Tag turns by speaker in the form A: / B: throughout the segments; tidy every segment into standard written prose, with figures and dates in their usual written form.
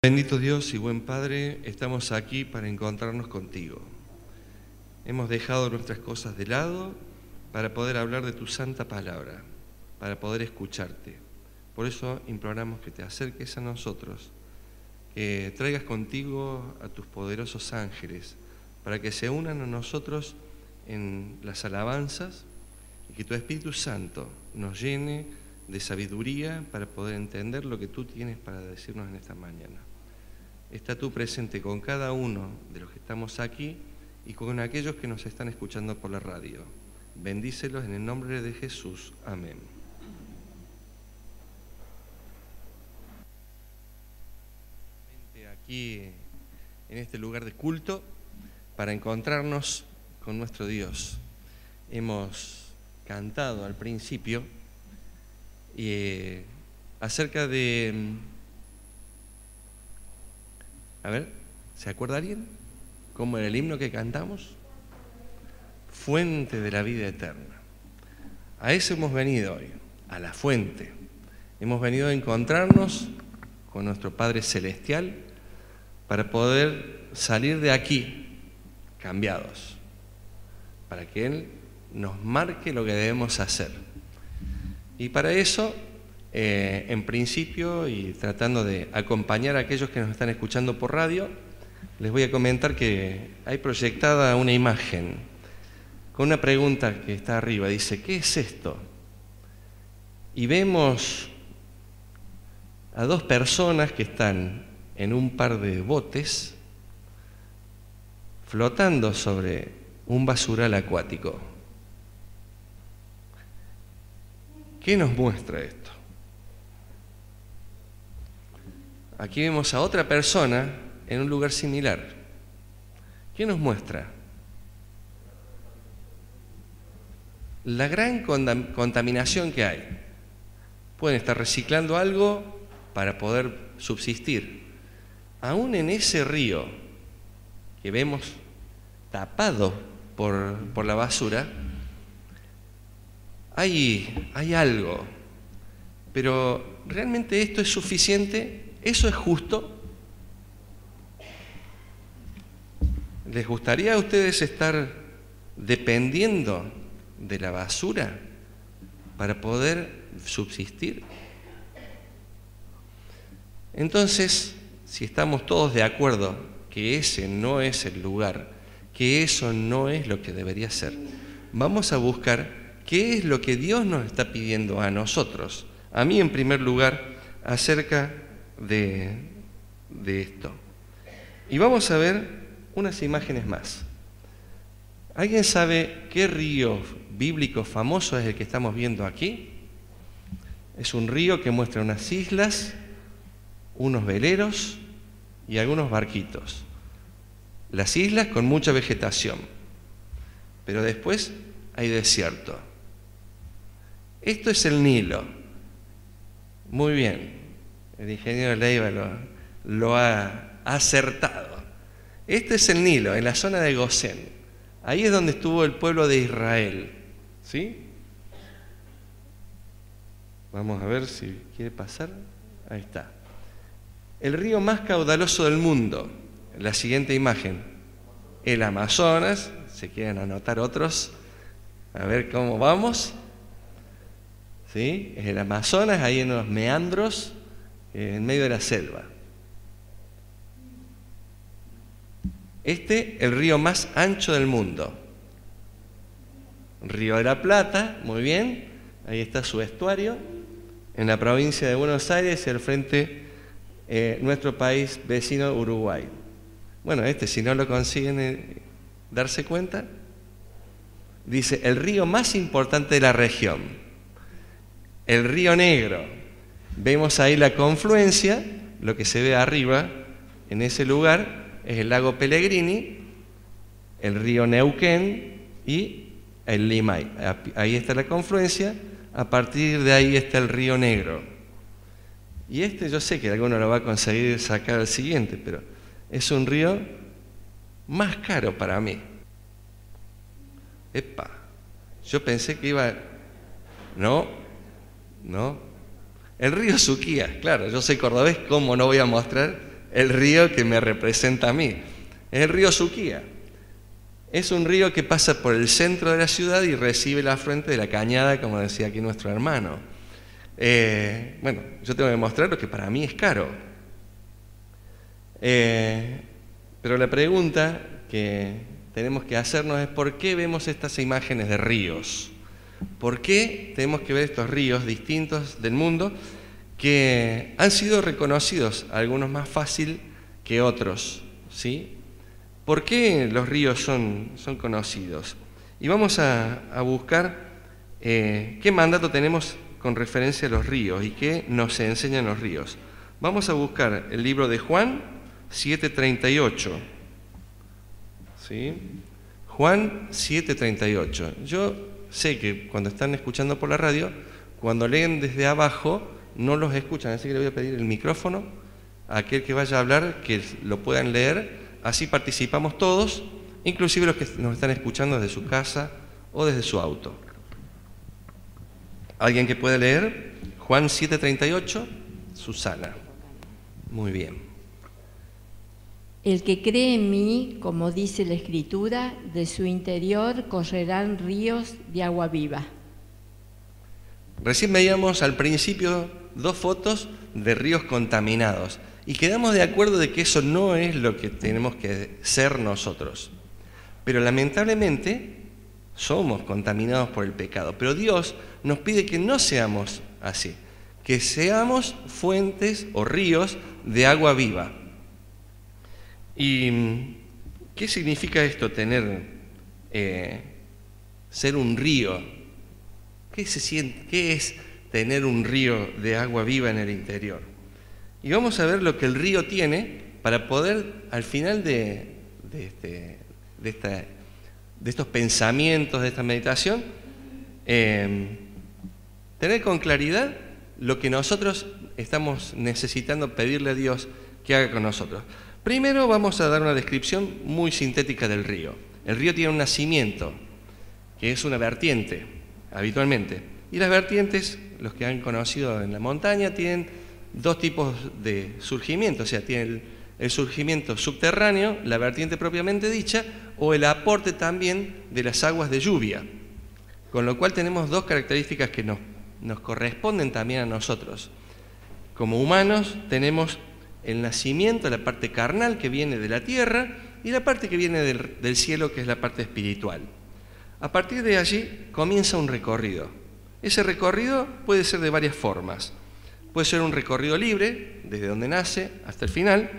A: Bendito Dios y buen Padre, estamos aquí para encontrarnos contigo. Hemos dejado nuestras cosas de lado para poder hablar de tu santa palabra, para poder escucharte. Por eso imploramos que te acerques a nosotros, que traigas contigo a tus poderosos ángeles, para que se unan a nosotros en las alabanzas y que tu Espíritu Santo nos llene de sabiduría para poder entender lo que tú tienes para decirnos en esta mañana. Está tú presente con cada uno de los que estamos aquí y con aquellos que nos están escuchando por la radio. Bendícelos en el nombre de Jesús. Amén. Aquí en este lugar de culto para encontrarnos con nuestro Dios. Hemos cantado al principio acerca de... A ver, ¿se acuerda alguien? ¿Cómo era el himno que cantamos? Fuente de la vida eterna. A eso hemos venido hoy, a la fuente. Hemos venido a encontrarnos con nuestro Padre Celestial para poder salir de aquí cambiados, para que Él nos marque lo que debemos hacer. Y para eso, en principio, y tratando de acompañar a aquellos que nos están escuchando por radio, les voy a comentar que hay proyectada una imagen con una pregunta que está arriba. Dice, ¿qué es esto? Y vemos a dos personas que están en un par de botes flotando sobre un basural acuático. ¿Qué nos muestra esto? Aquí vemos a otra persona en un lugar similar. ¿Qué nos muestra? La gran contaminación que hay. Pueden estar reciclando algo para poder subsistir. Aún en ese río que vemos tapado por la basura, hay algo. Pero ¿realmente esto es suficiente? ¿Eso es justo? ¿Les gustaría a ustedes estar dependiendo de la basura para poder subsistir? Entonces, si estamos todos de acuerdo que ese no es el lugar, que eso no es lo que debería ser, vamos a buscar qué es lo que Dios nos está pidiendo a nosotros, a mí en primer lugar, acerca de esto. Y vamos a ver unas imágenes más. ¿Alguien sabe qué río bíblico famoso es el que estamos viendo aquí? Es un río que muestra unas islas, unos veleros y algunos barquitos. Las islas con mucha vegetación, pero después hay desierto. Esto es el Nilo. Muy bien. El ingeniero Leiva lo ha acertado. Este es el Nilo, en la zona de Gosén. Ahí es donde estuvo el pueblo de Israel. ¿Sí? Vamos a ver si quiere pasar. Ahí está. El río más caudaloso del mundo. La siguiente imagen. El Amazonas. Si quieren anotar otros. A ver cómo vamos. ¿Sí? Es el Amazonas, ahí en los meandros, en medio de la selva. El río más ancho del mundo. Río de la Plata, muy bien. Ahí está su estuario. En la provincia de Buenos Aires y al frente nuestro país vecino Uruguay. Bueno, si no lo consiguen darse cuenta, dice el río más importante de la región. El Río Negro. Vemos ahí la confluencia, lo que se ve arriba en ese lugar es el lago Pellegrini, el río Neuquén y el Limay. Ahí está la confluencia, a partir de ahí está el Río Negro. Y yo sé que alguno lo va a conseguir sacar al siguiente, pero es un río más caro para mí. Epa, yo pensé que iba... No. El río Suquía, claro, yo soy cordobés, ¿cómo no voy a mostrar el río que me representa a mí. Es el río Suquía. Es un río que pasa por el centro de la ciudad y recibe el afluente de la Cañada, como decía aquí nuestro hermano. Bueno, yo tengo que mostrar lo que para mí es caro. Pero la pregunta que tenemos que hacernos es ¿por qué vemos estas imágenes de ríos? ¿Por qué tenemos que ver estos ríos distintos del mundo que han sido reconocidos, algunos más fácil que otros, ¿sí? ¿Por qué los ríos son conocidos? Y vamos a buscar qué mandato tenemos con referencia a los ríos y qué nos enseñan los ríos. Vamos a buscar el libro de Juan 7:38. ¿Sí? Juan 7:38. Yo sé que cuando están escuchando por la radio, cuando leen desde abajo, no los escuchan, así que le voy a pedir el micrófono a aquel que vaya a hablar, que lo puedan leer, así participamos todos, inclusive los que nos están escuchando desde su casa o desde su auto. ¿Alguien que pueda leer? Juan 7:38, Susana. Muy bien.
B: El que cree en mí, como dice la Escritura, de su interior correrán ríos de agua viva.
A: Recién veíamos al principio 2 fotos de ríos contaminados y quedamos de acuerdo de que eso no es lo que tenemos que ser nosotros. Pero lamentablemente somos contaminados por el pecado. Pero Dios nos pide que no seamos así, que seamos fuentes o ríos de agua viva. ¿Y qué significa esto, tener, ser un río? ¿Qué es tener un río de agua viva en el interior? Y vamos a ver lo que el río tiene para poder, al final de estos pensamientos, de esta meditación, tener con claridad lo que nosotros estamos necesitando pedirle a Dios que haga con nosotros. Primero vamos a dar una descripción muy sintética del río. El río tiene un nacimiento, que es una vertiente, habitualmente. Y las vertientes, los que han conocido en la montaña, tienen 2 tipos de surgimiento. O sea, tienen el surgimiento subterráneo, la vertiente propiamente dicha, o el aporte también de las aguas de lluvia. Con lo cual tenemos 2 características que nos corresponden también a nosotros. Como humanos tenemos el nacimiento, la parte carnal que viene de la tierra y la parte que viene del cielo, que es la parte espiritual. A partir de allí comienza un recorrido. Ese recorrido puede ser de varias formas. Puede ser un recorrido libre, desde donde nace hasta el final.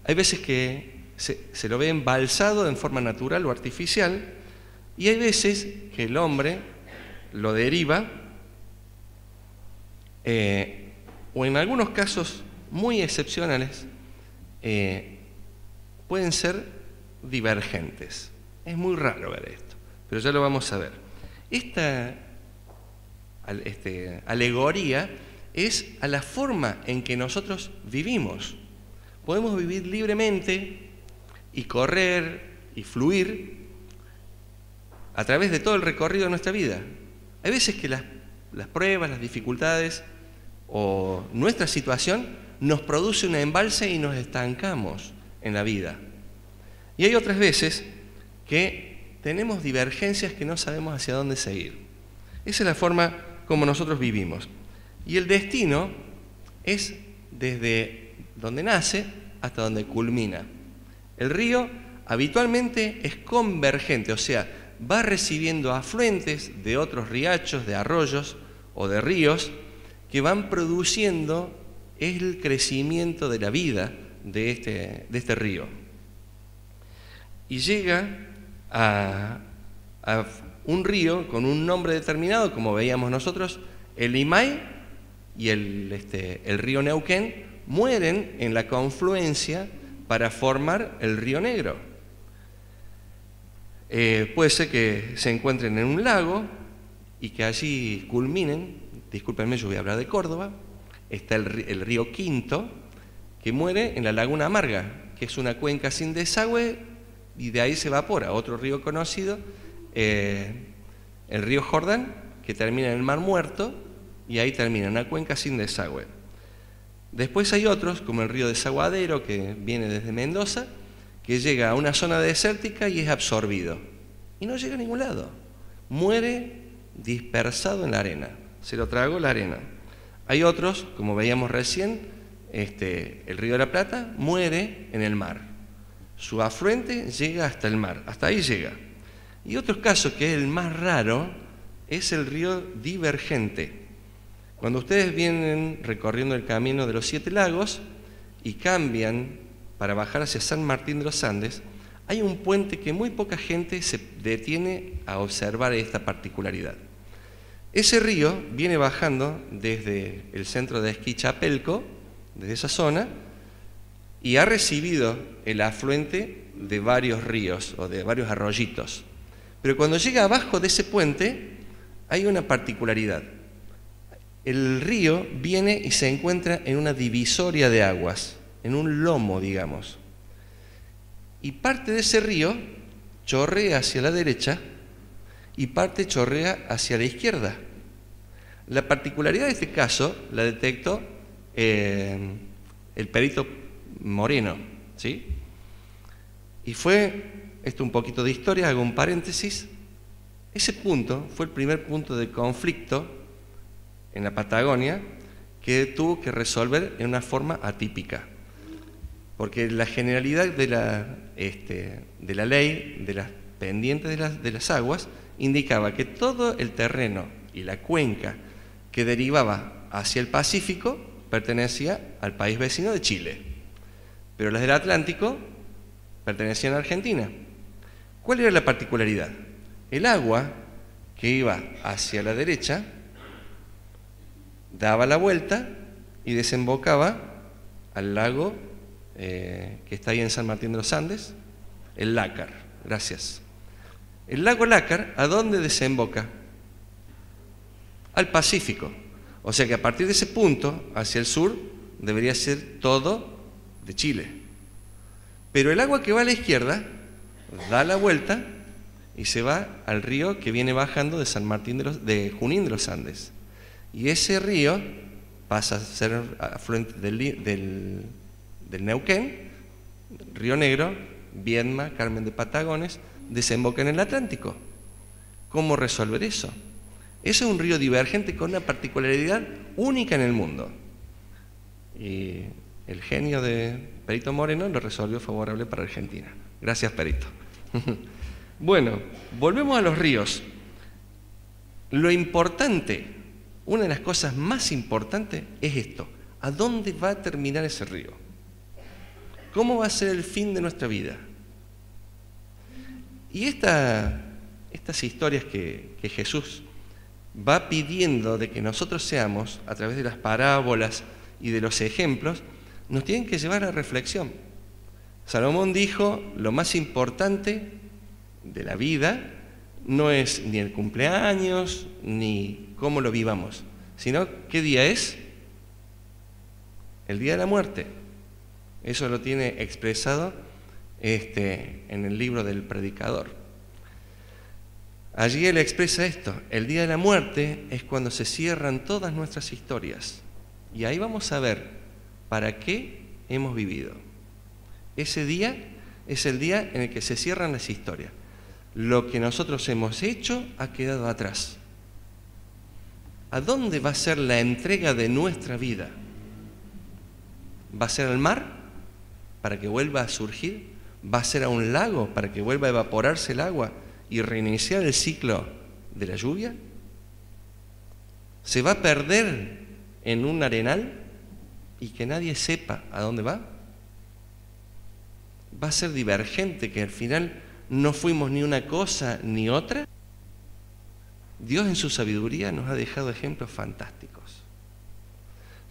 A: Hay veces que se lo ve embalsado en forma natural o artificial, y hay veces que el hombre lo deriva, o en algunos casos muy excepcionales, pueden ser divergentes. Es muy raro ver esto, pero ya lo vamos a ver. Esta alegoría es a la forma en que nosotros vivimos. Podemos vivir libremente y correr y fluir a través de todo el recorrido de nuestra vida. Hay veces que las pruebas, las dificultades o nuestra situación nos produce un embalse y nos estancamos en la vida. Y hay otras veces que tenemos divergencias que no sabemos hacia dónde seguir. Esa es la forma como nosotros vivimos. Y el destino es desde donde nace hasta donde culmina. El río habitualmente es convergente, o sea, va recibiendo afluentes de otros riachos, de arroyos o de ríos que van produciendo el crecimiento de la vida de este río. Y llega a un río con un nombre determinado, como veíamos nosotros. El Limay y el río Neuquén mueren en la confluencia para formar el río Negro. Puede ser que se encuentren en un lago y que allí culminen. Discúlpenme, yo voy a hablar de Córdoba. Está el río Quinto, que muere en la Laguna Amarga, que es una cuenca sin desagüe, y de ahí se evapora. Otro río conocido, el río Jordán, que termina en el Mar Muerto, y ahí termina una cuenca sin desagüe. Después hay otros, como el río Desaguadero, que viene desde Mendoza, que llega a una zona desértica y es absorbido. Y no llega a ningún lado. Muere dispersado en la arena. Se lo tragó la arena. Hay otros, como veíamos recién, el río de la Plata muere en el mar. Su afluente llega hasta el mar, hasta ahí llega. Y otro caso, que es el más raro, es el río Divergente. Cuando ustedes vienen recorriendo el camino de los 7 lagos y cambian para bajar hacia San Martín de los Andes, hay un puente que muy poca gente se detiene a observar esta particularidad. Ese río viene bajando desde el centro de esquí Chapelco, desde esa zona, y ha recibido el afluente de varios ríos o de varios arroyitos. Pero cuando llega abajo de ese puente hay una particularidad. El río viene y se encuentra en una divisoria de aguas, en un lomo, digamos. Y parte de ese río chorrea hacia la derecha y parte chorrea hacia la izquierda. La particularidad de este caso la detectó el perito Moreno, ¿sí? Y esto un poquito de historia, hago un paréntesis. Ese punto fue el primer punto de conflicto en la Patagonia que tuvo que resolver en una forma atípica. Porque la generalidad de la ley, de las pendientes de las aguas, indicaba que todo el terreno y la cuenca que derivaba hacia el Pacífico pertenecía al país vecino de Chile. Pero las del Atlántico pertenecían a Argentina. ¿Cuál era la particularidad? El agua que iba hacia la derecha daba la vuelta y desembocaba al lago que está ahí en San Martín de los Andes, el Lácar. Gracias. El lago Lácar, ¿a dónde desemboca? Al Pacífico. O sea que a partir de ese punto, hacia el sur, debería ser todo de Chile. Pero el agua que va a la izquierda da la vuelta y se va al río que viene bajando de San Martín de Junín de los Andes. Y ese río pasa a ser afluente del Neuquén, Río Negro, Viedma, Carmen de Patagones, desemboca en el Atlántico. ¿Cómo resolver eso? Eso es un río divergente con una particularidad única en el mundo. Y el genio de Perito Moreno lo resolvió favorable para Argentina. Gracias, Perito. Bueno, volvemos a los ríos. Lo importante, una de las cosas más importantes es esto. ¿A dónde va a terminar ese río? ¿Cómo va a ser el fin de nuestra vida? Y estas historias que Jesús va pidiendo de que nosotros seamos, a través de las parábolas y de los ejemplos, nos tienen que llevar a reflexión. Salomón dijo, lo más importante de la vida no es ni el cumpleaños, ni cómo lo vivamos, sino qué día es. El día de la muerte. Eso lo tiene expresado en el libro del Predicador. Allí él expresa esto: el día de la muerte es cuando se cierran todas nuestras historias. Y ahí vamos a ver para qué hemos vivido. Ese día es el día en el que se cierran las historias. Lo que nosotros hemos hecho ha quedado atrás. ¿A dónde va a ser la entrega de nuestra vida? ¿Va a ser al mar para que vuelva a surgir? ¿Va a ser a un lago para que vuelva a evaporarse el agua y reiniciar el ciclo de la lluvia? ¿Se va a perder en un arenal y que nadie sepa a dónde va? ¿Va a ser divergente, que al final no fuimos ni una cosa ni otra? Dios en su sabiduría nos ha dejado ejemplos fantásticos.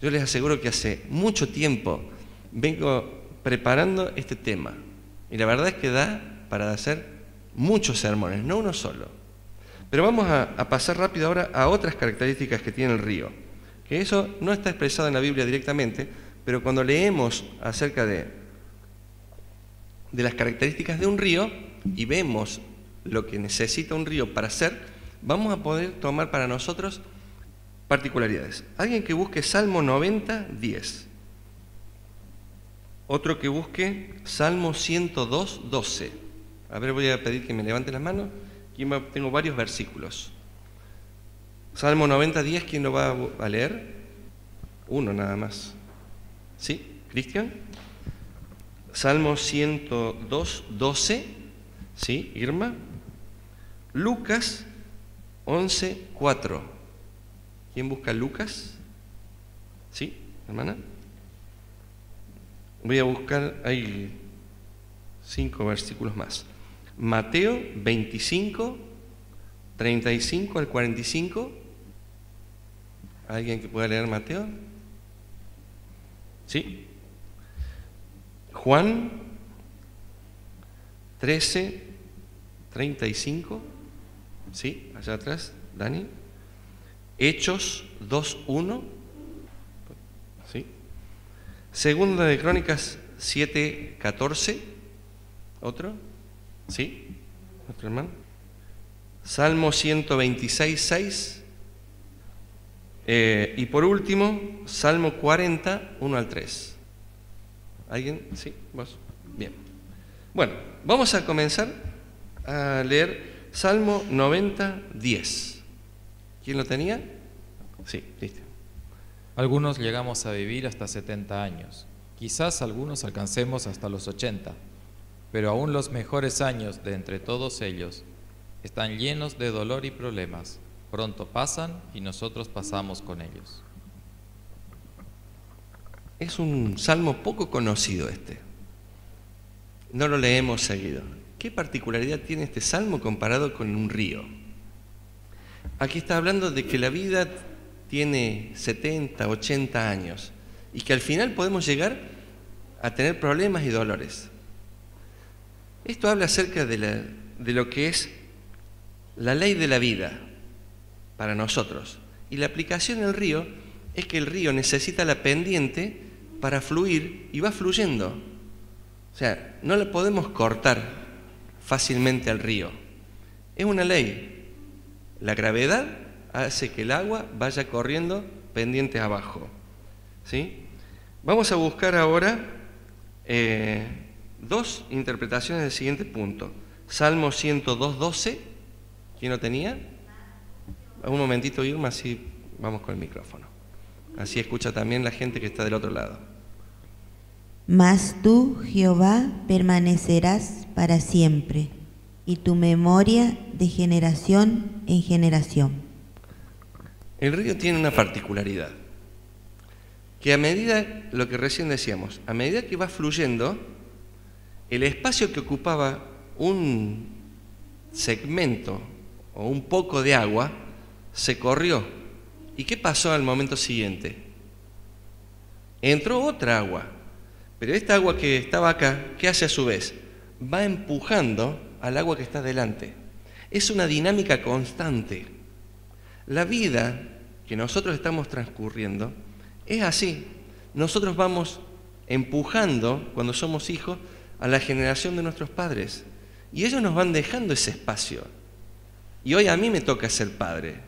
A: Yo les aseguro que hace mucho tiempo vengo preparando este tema y la verdad es que da para hacer muchos sermones, no uno solo. Pero vamos a pasar rápido ahora a otras características que tiene el río, que eso no está expresado en la Biblia directamente, pero cuando leemos acerca de las características de un río y vemos lo que necesita un río para ser, vamos a poder tomar para nosotros particularidades. Alguien que busque Salmo 90, 10. Otro que busque, Salmo 102, 12. A ver, voy a pedir que me levante las manos. Aquí tengo varios versículos. Salmo 90, 10, ¿quién lo va a leer? Uno nada más. ¿Sí? ¿Cristian? Salmo 102, 12. ¿Sí? Irma. Lucas 11, 4. ¿Quién busca Lucas? ¿Sí, hermana? Voy a buscar, hay 5 versículos más. Mateo 25, 35 al 45. ¿Alguien que pueda leer Mateo? ¿Sí? Juan 13, 35. ¿Sí? Allá atrás, Dani. Hechos 2, 1. ¿Sí? Segunda de Crónicas 7, 14. ¿Otro? ¿Sí? ¿Otro hermano? Salmo 126, 6. Y por último, Salmo 40, 1 al 3. ¿Alguien? ¿Sí? ¿Vos? Bien. Bueno, vamos a comenzar a leer Salmo 90, 10. ¿Quién lo tenía? Sí, listo.
C: Algunos llegamos a vivir hasta 70 años, quizás algunos alcancemos hasta los 80, pero aún los mejores años de entre todos ellos están llenos de dolor y problemas. Pronto pasan y nosotros pasamos con ellos.
A: Es un salmo poco conocido este. No lo leemos seguido. ¿Qué particularidad tiene este salmo comparado con un río? Aquí está hablando de que la vida tiene 70, 80 años y que al final podemos llegar a tener problemas y dolores. Esto habla acerca de lo que es la ley de la vida para nosotros. Y la aplicación del río es que el río necesita la pendiente para fluir y va fluyendo. O sea, no le podemos cortar fácilmente al río. Es una ley. La gravedad hace que el agua vaya corriendo pendiente abajo. ¿Sí? Vamos a buscar ahora 2 interpretaciones del siguiente punto. Salmo 102, 12. ¿Quién lo tenía? Un momentito, Irma, así vamos con el micrófono. Así escucha también la gente que está del otro lado.
D: Mas tú, Jehová, permanecerás para siempre, y tu memoria de generación en generación.
A: El río tiene una particularidad, que a medida, lo que recién decíamos, a medida que va fluyendo, el espacio que ocupaba un segmento o un poco de agua se corrió. ¿Y qué pasó al momento siguiente? Entró otra agua, pero esta agua que estaba acá, ¿qué hace a su vez? Va empujando al agua que está delante. Es una dinámica constante. La vida que nosotros estamos transcurriendo es así. Nosotros vamos empujando, cuando somos hijos, a la generación de nuestros padres. Y ellos nos van dejando ese espacio. Y hoy a mí me toca ser padre,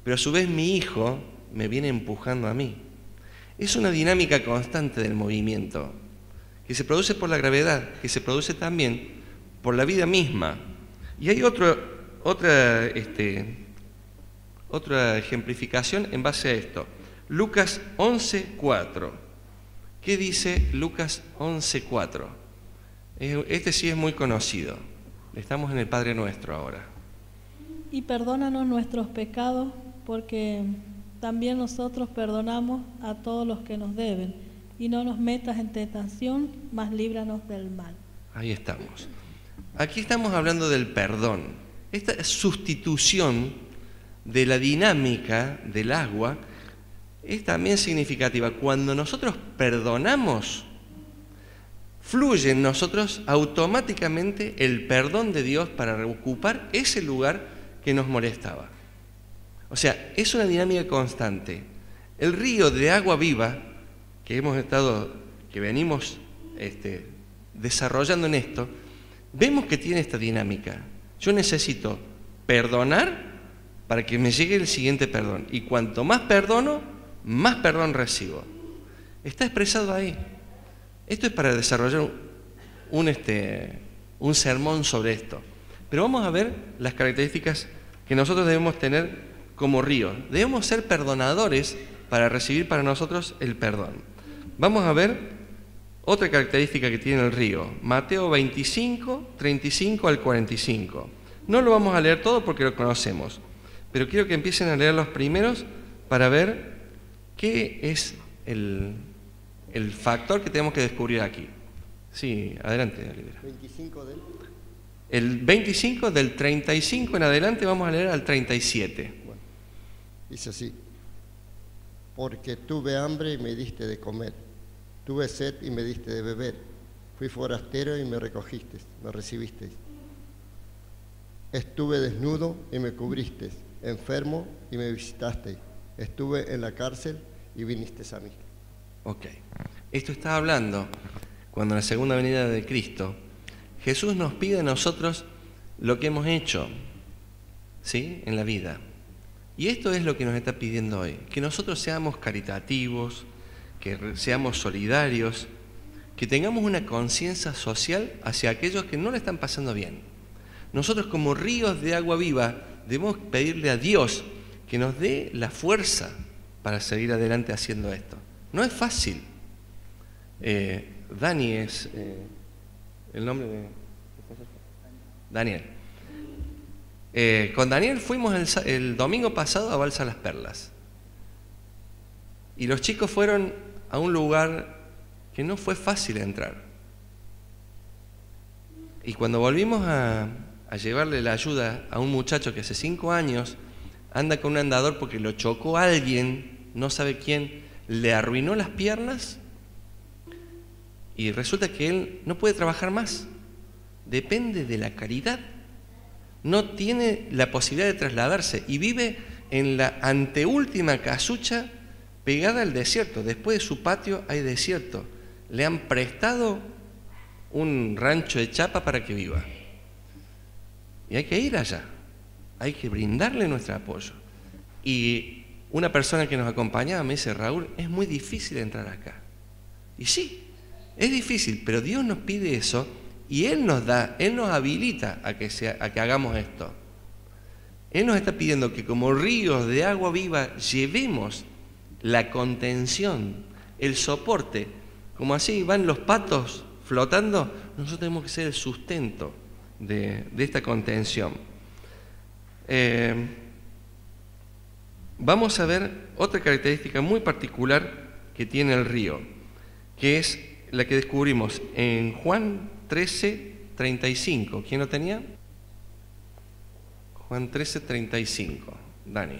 A: pero a su vez mi hijo me viene empujando a mí. Es una dinámica constante del movimiento, que se produce por la gravedad, que se produce también por la vida misma. Y hay otra ejemplificación en base a esto. Lucas 11, 4. ¿Qué dice Lucas 11, 4? Este sí es muy conocido. Estamos en el Padre Nuestro ahora.
E: Y perdónanos nuestros pecados, porque también nosotros perdonamos a todos los que nos deben. Y no nos metas en tentación, mas líbranos del mal.
A: Ahí estamos. Aquí estamos hablando del perdón. Esta sustitución de la dinámica del agua es también significativa. Cuando nosotros perdonamos, fluye en nosotros automáticamente el perdón de Dios para reocupar ese lugar que nos molestaba. O sea, es una dinámica constante. El río de agua viva que venimos desarrollando en esto, vemos que tiene esta dinámica. Yo necesito perdonar para que me llegue el siguiente perdón. Y cuanto más perdono, más perdón recibo. Está expresado ahí. Esto es para desarrollar un sermón sobre esto. Pero vamos a ver las características que nosotros debemos tener como río. Debemos ser perdonadores para recibir para nosotros el perdón. Vamos a ver otra característica que tiene el río. Mateo 25, 35 al 45. No lo vamos a leer todo porque lo conocemos, pero quiero que empiecen a leer los primeros para ver qué es el factor que tenemos que descubrir aquí. Sí, adelante, Olivera.
F: 25 del...
A: El 25 del 35 en adelante vamos a leer al 37.
F: Bueno, dice así: porque tuve hambre y me diste de comer, tuve sed y me diste de beber, fui forastero y me recogiste, me recibisteis, estuve desnudo y me cubristeis, enfermo y me visitasteis, estuve en la cárcel y vinisteis a mí.
A: Ok, esto está hablando cuando en la segunda venida de Cristo Jesús nos pide a nosotros lo que hemos hecho, ¿sí?, en la vida. Y esto es lo que nos está pidiendo hoy, que nosotros seamos caritativos, que seamos solidarios, que tengamos una conciencia social hacia aquellos que no le están pasando bien. Nosotros como ríos de agua viva debemos pedirle a Dios que nos dé la fuerza para seguir adelante haciendo esto. No es fácil. Dani es el nombre de... Daniel. Con Daniel fuimos el domingo pasado a Balsa Las Perlas. Y los chicos fueron a un lugar que no fue fácil entrar. Y cuando volvimos a llevarle la ayuda a un muchacho que hace 5 años anda con un andador porque lo chocó alguien, no sabe quién, le arruinó las piernas y resulta que él no puede trabajar más. Depende de la caridad. No tiene la posibilidad de trasladarse y vive en la anteúltima casucha pegada al desierto. Después de su patio hay desierto. Le han prestado un rancho de chapa para que viva. Y hay que ir allá. Hay que brindarle nuestro apoyo. Y una persona que nos acompañaba me dice: Raúl, es muy difícil entrar acá. Y sí, es difícil, pero Dios nos pide eso y Él nos da, Él nos habilita a que hagamos esto. Él nos está pidiendo que como ríos de agua viva llevemos la contención, el soporte. Como así van los patos flotando, nosotros tenemos que ser el sustento de esta contención. Vamos a ver otra característica muy particular que tiene el río, que es la que descubrimos en Juan 13:35. ¿Quién lo tenía? Juan 13:35. Dani.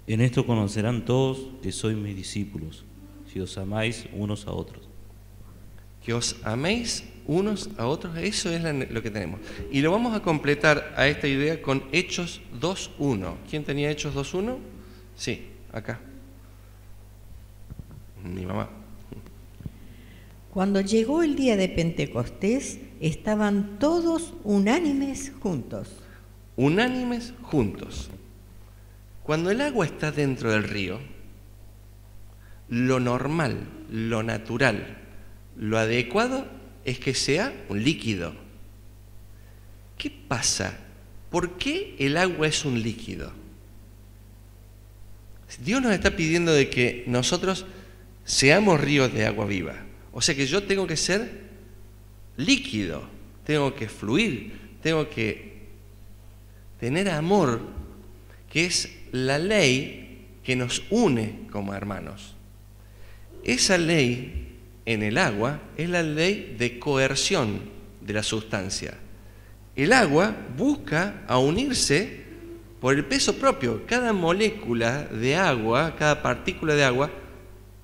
G: En esto conocerán todos que sois mis discípulos, si os amáis unos a otros.
A: Que os améis unos a otros, eso es lo que tenemos. Y lo vamos a completar a esta idea con Hechos 2:1. ¿Quién tenía Hechos 2:1? Sí, acá. Mi mamá.
H: Cuando llegó el día de Pentecostés, estaban todos unánimes juntos.
A: Unánimes juntos. Cuando el agua está dentro del río, lo normal, lo natural, lo adecuado es que sea un líquido. ¿Qué pasa? ¿Por qué el agua es un líquido? Dios nos está pidiendo de que nosotros seamos ríos de agua viva. O sea que yo tengo que ser líquido, tengo que fluir, tengo que tener amor, que es la ley que nos une como hermanos. Esa ley en el agua es la ley de coerción de la sustancia. El agua busca a unirse por el peso propio. Cada molécula de agua, cada partícula de agua,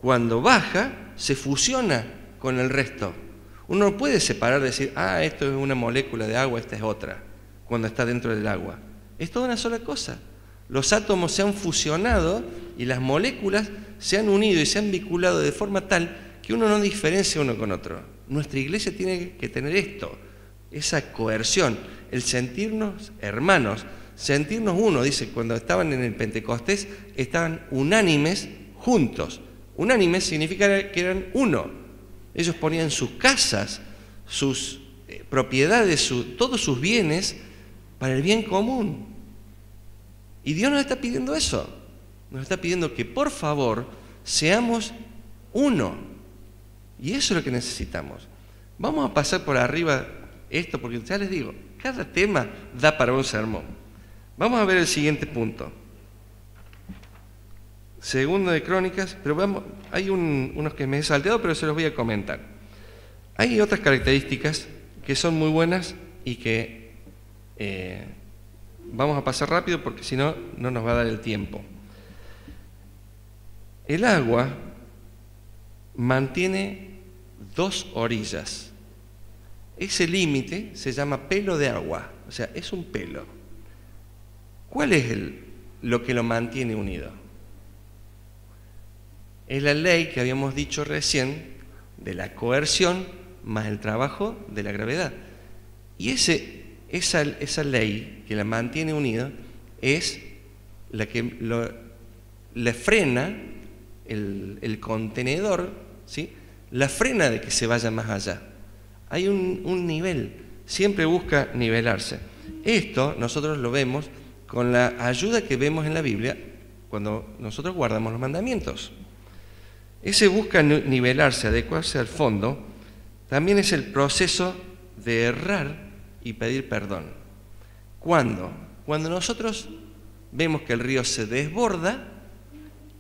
A: cuando baja, se fusiona con el resto. Uno no puede separar, decir, esto es una molécula de agua, esta es otra, cuando está dentro del agua. Es toda una sola cosa. Los átomos se han fusionado y las moléculas se han unido y se han vinculado de forma tal que uno no diferencia uno con otro. Nuestra iglesia tiene que tener esto, esa coerción, el sentirnos hermanos, sentirnos uno. Dice, cuando estaban en el Pentecostés, estaban unánimes juntos. Unánime significa que eran uno. Ellos ponían sus casas, sus propiedades, todos sus bienes para el bien común. Y Dios nos está pidiendo eso. Nos está pidiendo que por favor seamos uno. Y eso es lo que necesitamos. Vamos a pasar por arriba esto porque ya les digo, cada tema da para un sermón. Vamos a ver el siguiente punto. Segundo de Crónicas, pero hay unos que me he salteado, pero se los voy a comentar. Hay otras características que son muy buenas y que vamos a pasar rápido porque si no, no nos va a dar el tiempo. El agua mantiene dos orillas. Ese límite se llama pelo de agua, o sea, es un pelo. ¿Cuál es lo que lo mantiene unido? Es la ley que habíamos dicho recién de la coerción más el trabajo de la gravedad. Y esa ley que la mantiene unida es la que le frena el contenedor, ¿sí? La frena de que se vaya más allá. Hay un nivel, siempre busca nivelarse. Esto nosotros lo vemos con la ayuda que vemos en la Biblia cuando nosotros guardamos los mandamientos. Ese busca nivelarse, adecuarse al fondo, también es el proceso de errar y pedir perdón. ¿Cuándo? Cuando nosotros vemos que el río se desborda,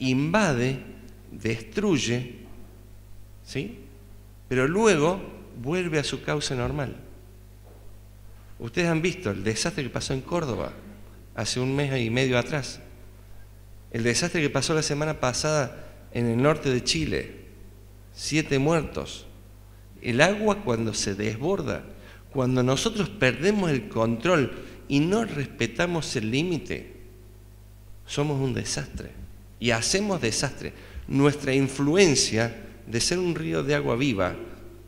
A: invade, destruye, ¿sí? Pero luego vuelve a su cauce normal. Ustedes han visto el desastre que pasó en Córdoba hace un mes y medio atrás, el desastre que pasó la semana pasada en el norte de Chile, 7 muertos. El agua cuando se desborda, cuando nosotros perdemos el control y no respetamos el límite, somos un desastre y hacemos desastre. Nuestra influencia de ser un río de agua viva,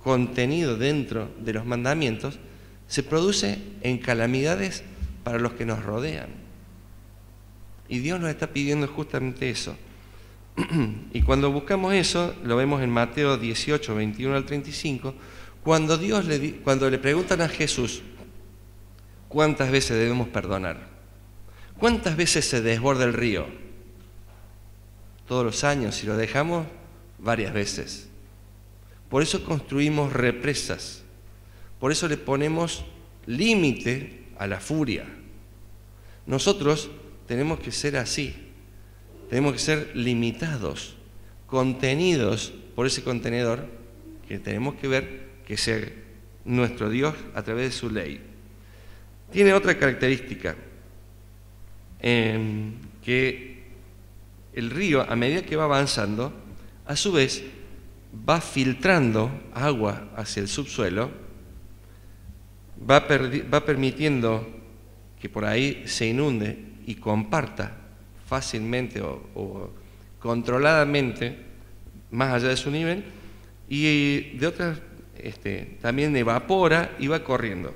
A: contenido dentro de los mandamientos, se produce en calamidades para los que nos rodean. Y Dios nos está pidiendo justamente eso. Y cuando buscamos eso, lo vemos en Mateo 18, 21 al 35, cuando le preguntan a Jesús, ¿cuántas veces debemos perdonar? ¿Cuántas veces se desborda el río? Todos los años, si lo dejamos, varias veces. Por eso construimos represas, por eso le ponemos límite a la furia. Nosotros tenemos que ser así. Tenemos que ser limitados, contenidos por ese contenedor que tenemos que ver que es nuestro Dios a través de su ley. Tiene otra característica, que el río, a medida que va avanzando, a su vez va filtrando agua hacia el subsuelo, va permitiendo que por ahí se inunde y comparta fácilmente o controladamente más allá de su nivel, y de otras también evapora y va corriendo.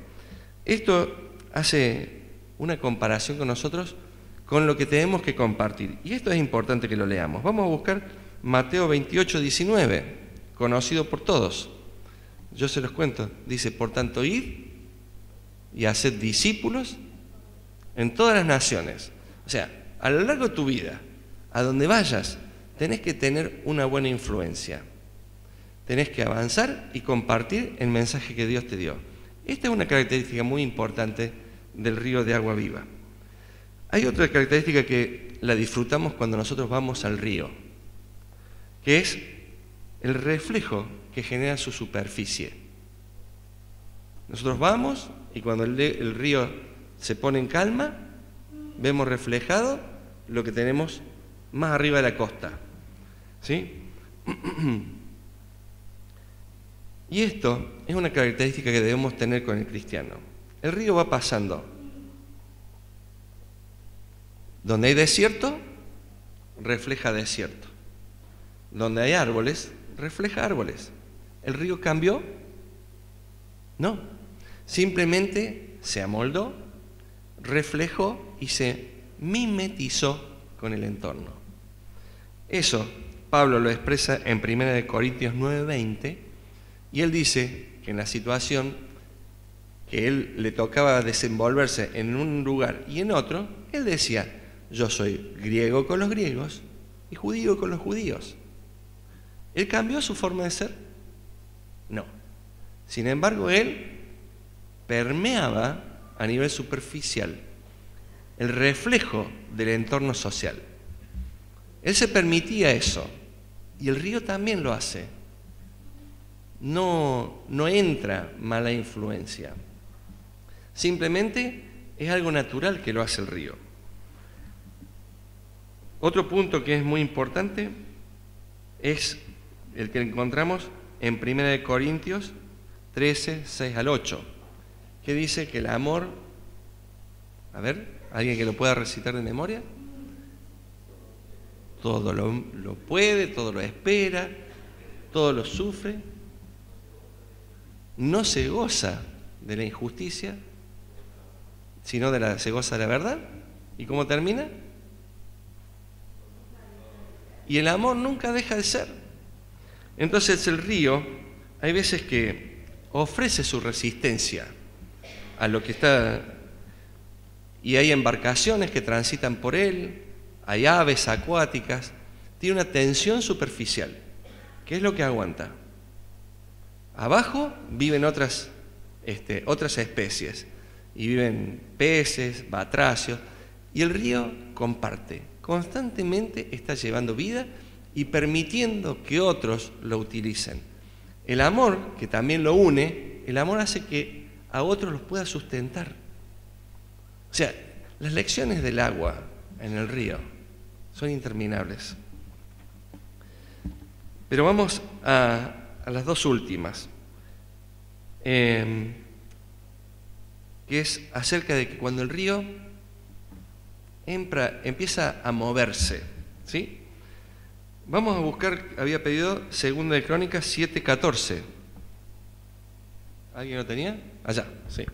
A: Esto hace una comparación con nosotros con lo que tenemos que compartir, y esto es importante que lo leamos. Vamos a buscar Mateo 28, 19, conocido por todos. Yo se los cuento. Dice: por tanto, id y haced discípulos en todas las naciones. O sea, a lo largo de tu vida, a donde vayas, tenés que tener una buena influencia. Tenés que avanzar y compartir el mensaje que Dios te dio. Esta es una característica muy importante del río de agua viva. Hay otra característica que la disfrutamos cuando nosotros vamos al río, que es el reflejo que genera su superficie. Nosotros vamos y cuando el río se pone en calma, vemos reflejado lo que tenemos más arriba de la costa, ¿sí? Y esto es una característica que debemos tener con el cristiano. El río va pasando. Donde hay desierto, refleja desierto. Donde hay árboles, refleja árboles. ¿El río cambió? No. Simplemente se amoldó, reflejó y se mimetizó con el entorno. Eso Pablo lo expresa en 1 Corintios 9:20, y él dice que en la situación que él le tocaba desenvolverse en un lugar y en otro, él decía, yo soy griego con los griegos y judío con los judíos. ¿Él cambió su forma de ser? No. Sin embargo, él permeaba a nivel superficial el reflejo del entorno social. Él se permitía eso, y el río también lo hace. No entra mala influencia. Simplemente es algo natural que lo hace el río. Otro punto que es muy importante es el que encontramos en 1 Corintios 13, 6 al 8, que dice que el amor, a ver, ¿alguien que lo pueda recitar de memoria? Todo lo puede, todo lo espera, todo lo sufre, no se goza de la injusticia, sino se goza de la verdad. ¿Y cómo termina? Y el amor nunca deja de ser. Entonces el río, hay veces que ofrece su resistencia a lo que está, y hay embarcaciones que transitan por él, hay aves acuáticas, tiene una tensión superficial. ¿Qué es lo que aguanta? Abajo viven otras especies, y viven peces, batracios, y el río comparte, constantemente está llevando vida y permitiendo que otros lo utilicen. El amor, que también lo une, el amor hace que a otros los pueda sustentar. O sea, las lecciones del agua en el río son interminables. Pero vamos a las dos últimas, que es acerca de que cuando el río empieza a moverse, ¿sí? Vamos a buscar, había pedido 2 de Crónicas 7:14. ¿Alguien lo tenía? Allá, sí.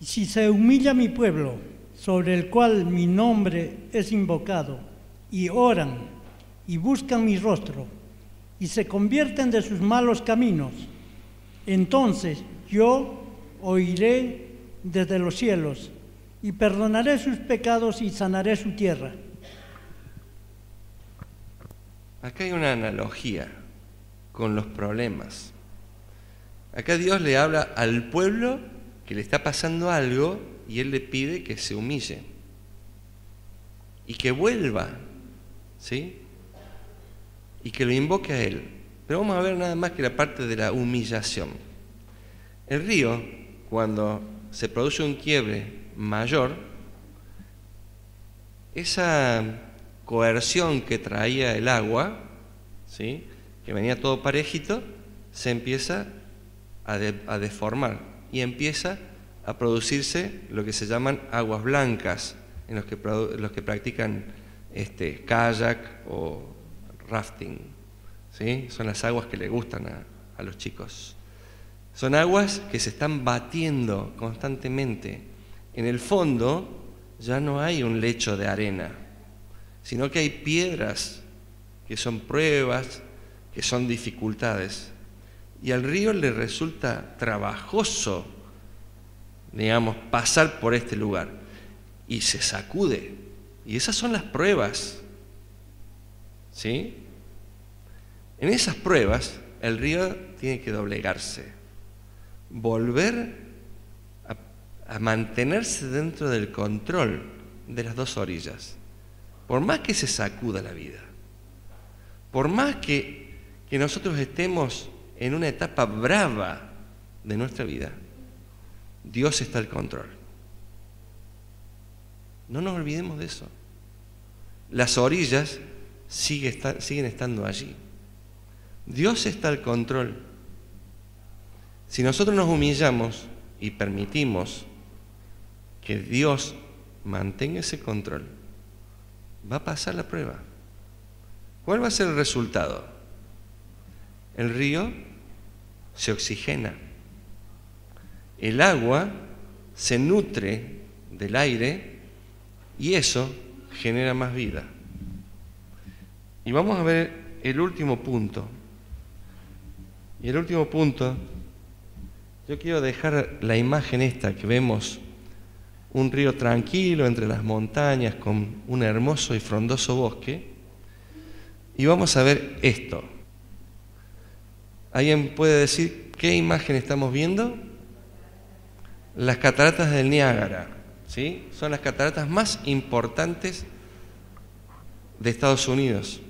I: Y si se humilla mi pueblo, sobre el cual mi nombre es invocado, y oran, y buscan mi rostro, y se convierten de sus malos caminos, entonces yo oiré desde los cielos, y perdonaré sus pecados y sanaré su tierra.
A: Acá hay una analogía con los problemas. Acá Dios le habla al pueblo que le está pasando algo y Él le pide que se humille y que vuelva, ¿sí? Y que lo invoque a Él. Pero vamos a ver nada más que la parte de la humillación. El río, cuando se produce un quiebre mayor, esa coerción que traía el agua, ¿sí?, que venía todo parejito, se empieza a deformar y empieza a producirse lo que se llaman aguas blancas, en los que practican kayak o rafting, ¿sí? Son las aguas que le gustan a los chicos. Son aguas que se están batiendo constantemente. En el fondo ya no hay un lecho de arena, sino que hay piedras que son pruebas, que son dificultades. Y al río le resulta trabajoso, digamos, pasar por este lugar. Y se sacude. Y esas son las pruebas, ¿sí? En esas pruebas, el río tiene que doblegarse, volver a mantenerse dentro del control de las dos orillas. Por más que se sacuda la vida, por más que nosotros estemos en una etapa brava de nuestra vida, Dios está al control. No nos olvidemos de eso. Las orillas siguen estando allí. Dios está al control. Si nosotros nos humillamos y permitimos que Dios mantenga ese control, va a pasar la prueba. ¿Cuál va a ser el resultado? El río se oxigena. El agua se nutre del aire y eso genera más vida. Y vamos a ver el último punto. Y el último punto, yo quiero dejar la imagen esta que vemos, un río tranquilo entre las montañas con un hermoso y frondoso bosque. Y vamos a ver esto. ¿Alguien puede decir qué imagen estamos viendo? Las cataratas del Niágara, ¿sí? Son las cataratas más importantes de Estados Unidos.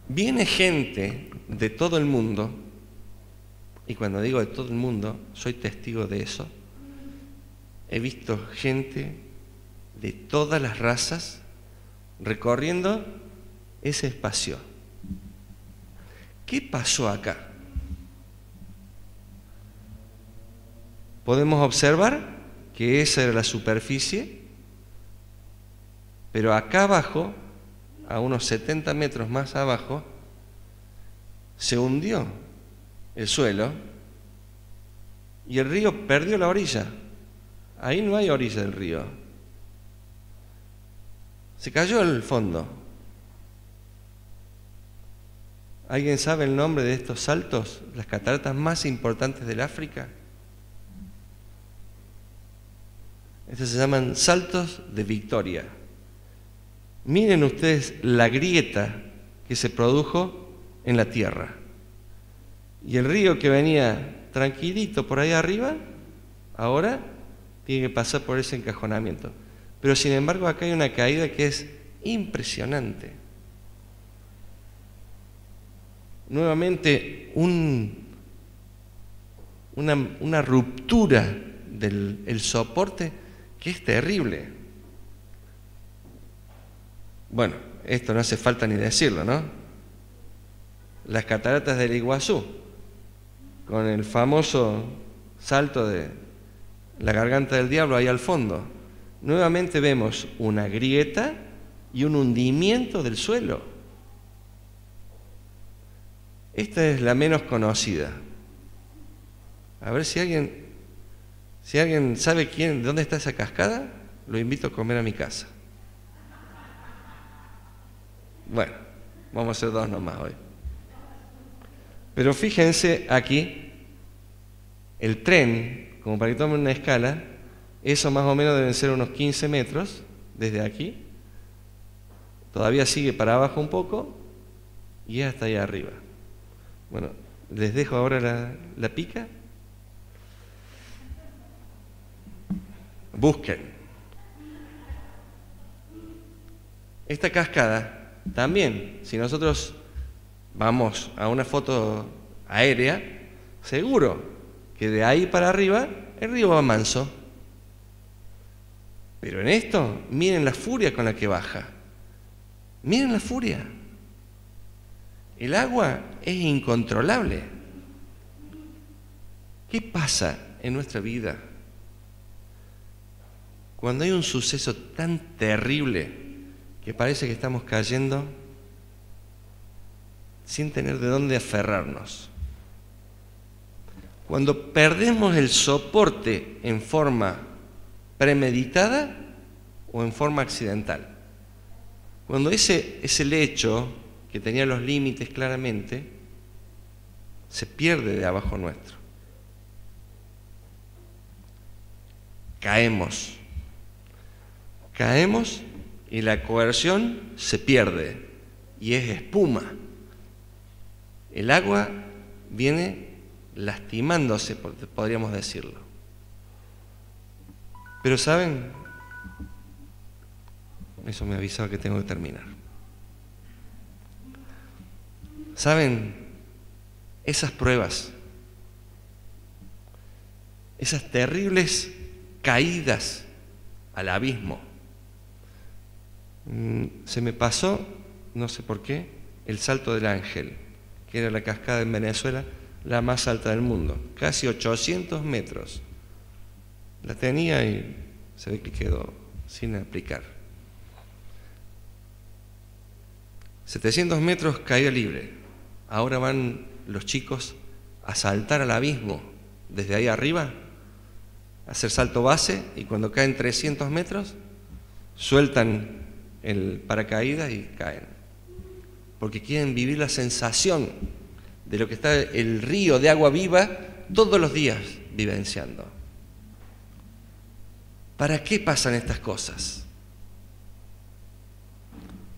A: Viene gente de todo el mundo, y cuando digo de todo el mundo, soy testigo de eso. He visto gente de todas las razas recorriendo ese espacio. ¿Qué pasó acá? Podemos observar que esa era la superficie, pero acá abajo, a unos 70 metros más abajo, se hundió el suelo y el río perdió la orilla. Ahí no hay orilla del río. Se cayó el fondo. ¿Alguien sabe el nombre de estos saltos? Las cataratas más importantes del África. Estos se llaman saltos de Victoria. Miren ustedes la grieta que se produjo en la tierra. Y el río que venía tranquilito por ahí arriba, ahora tiene que pasar por ese encajonamiento. Pero sin embargo acá hay una caída que es impresionante. Nuevamente una ruptura del soporte que es terrible. Bueno, esto no hace falta ni decirlo, ¿no? Las cataratas del Iguazú, con el famoso salto de la garganta del diablo ahí al fondo. Nuevamente vemos una grieta y un hundimiento del suelo. Esta es la menos conocida. A ver si alguien sabe dónde está esa cascada, lo invito a comer a mi casa. Bueno, vamos a hacer dos nomás hoy. Pero fíjense aquí, el tren, como para que tomen una escala, eso más o menos deben ser unos 15 metros desde aquí. Todavía sigue para abajo un poco y es hasta allá arriba. Bueno, les dejo ahora la pica. Busquen. Esta cascada también, si nosotros vamos a una foto aérea, seguro que de ahí para arriba el río va manso. Pero en esto, miren la furia con la que baja. Miren la furia. El agua es incontrolable. ¿Qué pasa en nuestra vida cuando hay un suceso tan terrible que parece que estamos cayendo sin tener de dónde aferrarnos? Cuando perdemos el soporte en forma premeditada o en forma accidental. Cuando ese lecho que tenía los límites claramente se pierde de abajo nuestro. Caemos y la coerción se pierde y es espuma. El agua viene lastimándose, podríamos decirlo. Pero ¿saben? Eso me avisaba que tengo que terminar. ¿Saben? Esas pruebas, esas terribles caídas al abismo. Se me pasó, no sé por qué, el Salto del Ángel, que era la cascada en Venezuela, la más alta del mundo, casi 800 metros. La tenía y se ve que quedó sin aplicar. 700 metros caída libre. Ahora van los chicos a saltar al abismo desde ahí arriba, a hacer salto base, y cuando caen 300 metros, sueltan el paracaídas y caen. Porque quieren vivir la sensación de lo que está el río de agua viva todos los días vivenciando. ¿Para qué pasan estas cosas?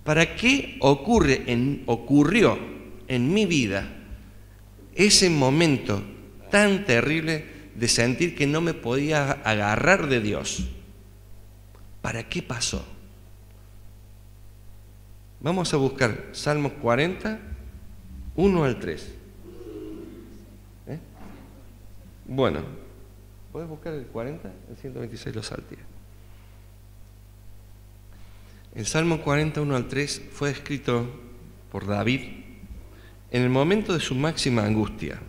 A: ¿Para qué ocurrió en mi vida ese momento tan terrible de sentir que no me podía agarrar de Dios? ¿Para qué pasó? Vamos a buscar Salmos 40, 1 al 3. Bueno, ¿puedes buscar el 40? El 126 lo salté. El Salmo 40, 1 al 3 fue escrito por David en el momento de su máxima angustia,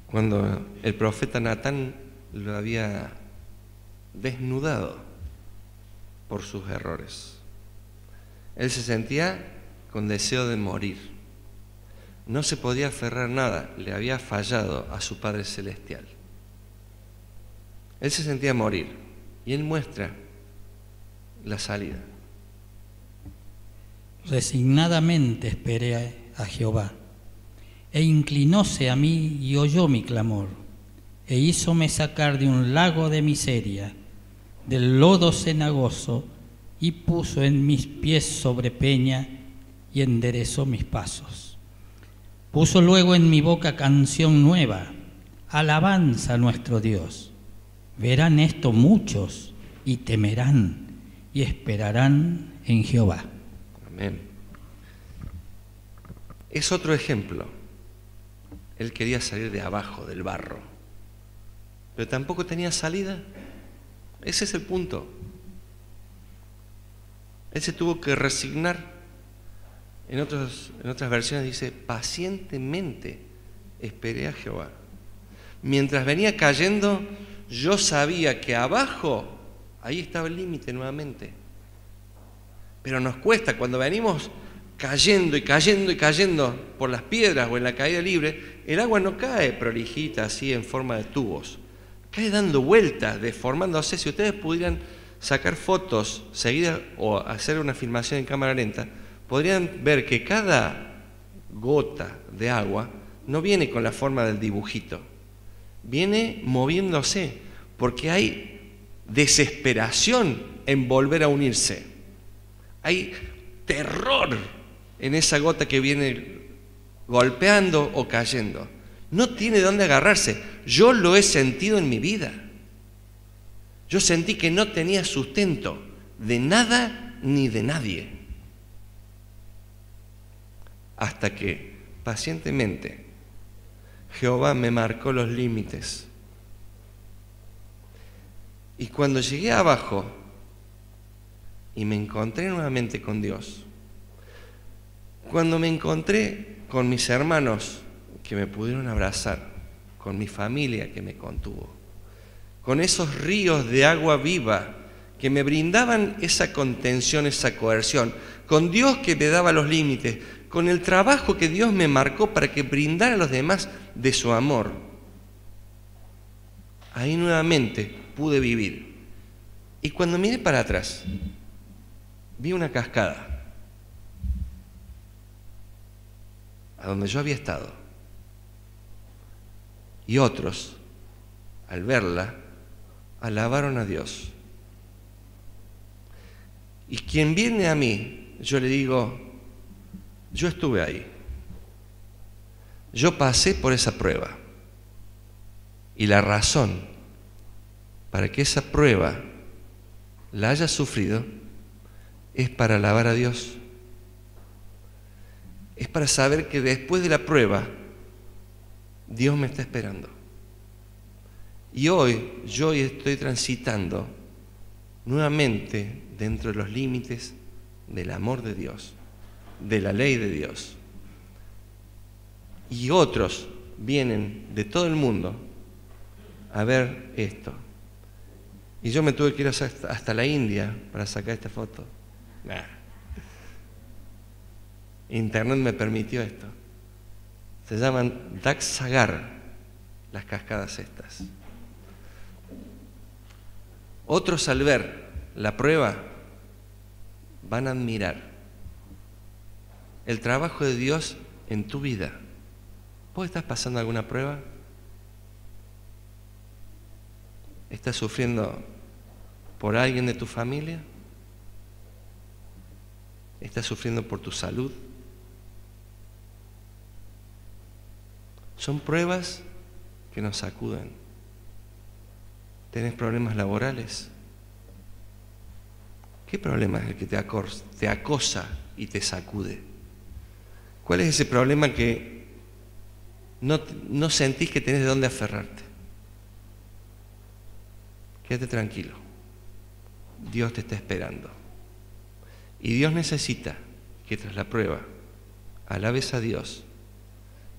A: cuando el profeta Natán lo había desnudado por sus errores. Él se sentía con deseo de morir. No se podía aferrar nada, le había fallado a su Padre Celestial. Él se sentía morir y él muestra la salida.
J: Resignadamente esperé a Jehová, e inclinóse a mí y oyó mi clamor, e hízome sacar de un lago de miseria, del lodo cenagoso, y puso en mis pies sobre peña, y enderezó mis pasos. Puso luego en mi boca canción nueva, alabanza a nuestro Dios. Verán esto muchos, y temerán, y esperarán en Jehová.
A: Amén. Es otro ejemplo. Él quería salir de abajo, del barro, pero tampoco tenía salida. Ese es el punto. Él se tuvo que resignar. En otras versiones dice, pacientemente esperé a Jehová. Mientras venía cayendo, yo sabía que abajo, ahí estaba el límite nuevamente. Pero nos cuesta, cuando venimos cayendo y cayendo y cayendo por las piedras o en la caída libre, el agua no cae prolijita así en forma de tubos. Cae dando vueltas, deformándose. Si ustedes pudieran sacar fotos seguidas o hacer una filmación en cámara lenta, podrían ver que cada gota de agua no viene con la forma del dibujito. Viene moviéndose, porque hay desesperación en volver a unirse. Hay terror en esa gota que viene golpeando o cayendo. No tiene dónde agarrarse. Yo lo he sentido en mi vida. Yo sentí que no tenía sustento de nada ni de nadie. Hasta que, pacientemente, Jehová me marcó los límites. Y cuando llegué abajo y me encontré nuevamente con Dios, cuando me encontré con mis hermanos que me pudieron abrazar, con mi familia que me contuvo, con esos ríos de agua viva que me brindaban esa contención, esa coerción, con Dios que me daba los límites, con el trabajo que Dios me marcó para que brindara a los demás de su amor. Ahí nuevamente pude vivir. Y cuando miré para atrás, vi una cascada a donde yo había estado. Y otros, al verla, alabaron a Dios. Y quien viene a mí, yo le digo, yo estuve ahí. Yo pasé por esa prueba. Y la razón para que esa prueba la haya sufrido es para alabar a Dios. Es para saber que después de la prueba, Dios me está esperando. Y hoy yo estoy transitando nuevamente dentro de los límites del amor de Dios, de la ley de Dios. Y otros vienen de todo el mundo a ver esto. Y yo me tuve que ir hasta la India para sacar esta foto. Internet me permitió esto. Se llaman Daksagar, las cascadas estas. Otros, al ver la prueba, van a admirar el trabajo de Dios en tu vida. ¿Vos estás pasando alguna prueba? ¿Estás sufriendo por alguien de tu familia? ¿Estás sufriendo por tu salud? Son pruebas que nos sacuden. ¿Tenés problemas laborales? ¿Qué problema es el que te acosa y te sacude? ¿Cuál es ese problema que no sentís que tenés de dónde aferrarte? Quédate tranquilo. Dios te está esperando. Y Dios necesita que tras la prueba alabes a Dios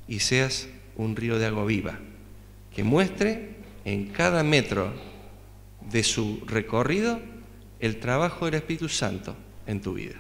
A: y seas un río de agua viva que muestre en cada metro de su recorrido el trabajo del Espíritu Santo en tu vida.